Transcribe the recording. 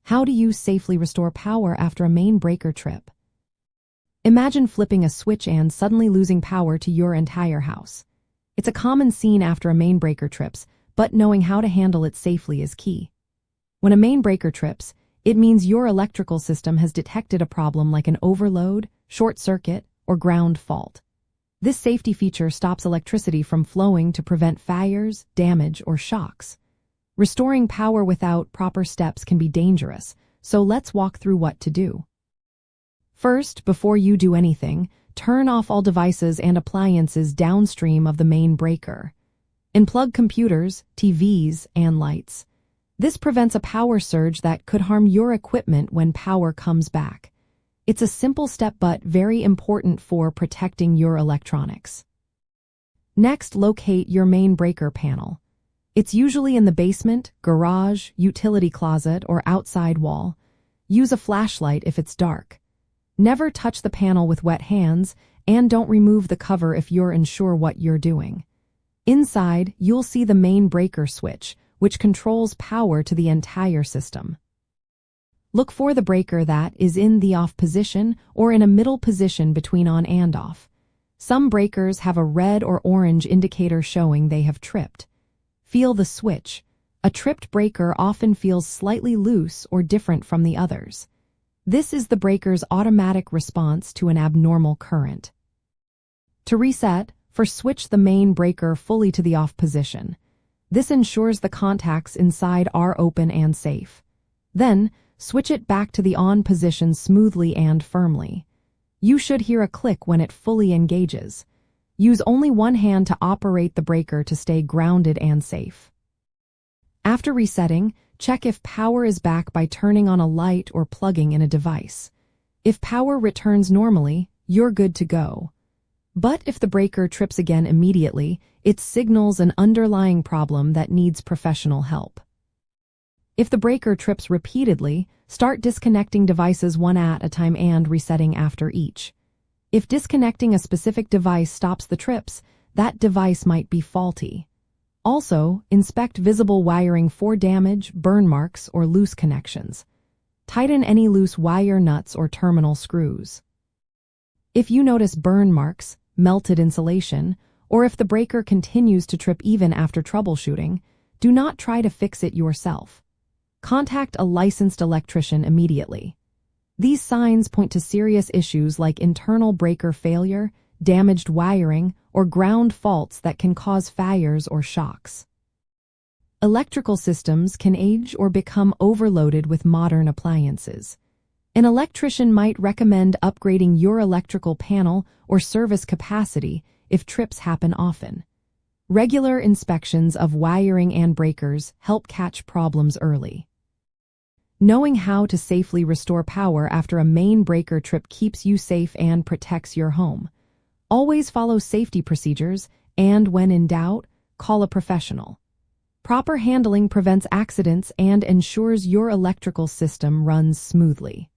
How do you safely restore power after a main breaker trip? Imagine flipping a switch and suddenly losing power to your entire house. It's a common scene after a main breaker trips, but knowing how to handle it safely is key. When a main breaker trips, it means your electrical system has detected a problem like an overload, short circuit, or ground fault. This safety feature stops electricity from flowing to prevent fires, damage, or shocks. Restoring power without proper steps can be dangerous, so let's walk through what to do. First, before you do anything, turn off all devices and appliances downstream of the main breaker. Unplug computers, TVs, and lights. This prevents a power surge that could harm your equipment when power comes back. It's a simple step but very important for protecting your electronics. Next, locate your main breaker panel. It's usually in the basement, garage, utility closet, or outside wall. Use a flashlight if it's dark. Never touch the panel with wet hands, and don't remove the cover if you're unsure what you're doing. Inside, you'll see the main breaker switch, which controls power to the entire system. Look for the breaker that is in the off position or in a middle position between on and off. Some breakers have a red or orange indicator showing they have tripped. Feel the switch. A tripped breaker often feels slightly loose or different from the others. This is the breaker's automatic response to an abnormal current. To reset, first switch the main breaker fully to the off position. This ensures the contacts inside are open and safe. Then, switch it back to the on position smoothly and firmly. You should hear a click when it fully engages. Use only one hand to operate the breaker to stay grounded and safe. After resetting, check if power is back by turning on a light or plugging in a device. If power returns normally, you're good to go. But if the breaker trips again immediately, it signals an underlying problem that needs professional help. If the breaker trips repeatedly, start disconnecting devices one at a time and resetting after each. If disconnecting a specific device stops the trips, that device might be faulty. Also, inspect visible wiring for damage, burn marks, or loose connections. Tighten any loose wire nuts or terminal screws. If you notice burn marks, melted insulation, or if the breaker continues to trip even after troubleshooting, do not try to fix it yourself. Contact a licensed electrician immediately. These signs point to serious issues like internal breaker failure, damaged wiring, or ground faults that can cause fires or shocks. Electrical systems can age or become overloaded with modern appliances. An electrician might recommend upgrading your electrical panel or service capacity if trips happen often. Regular inspections of wiring and breakers help catch problems early. Knowing how to safely restore power after a main breaker trip keeps you safe and protects your home. Always follow safety procedures, and when in doubt, call a professional. Proper handling prevents accidents and ensures your electrical system runs smoothly.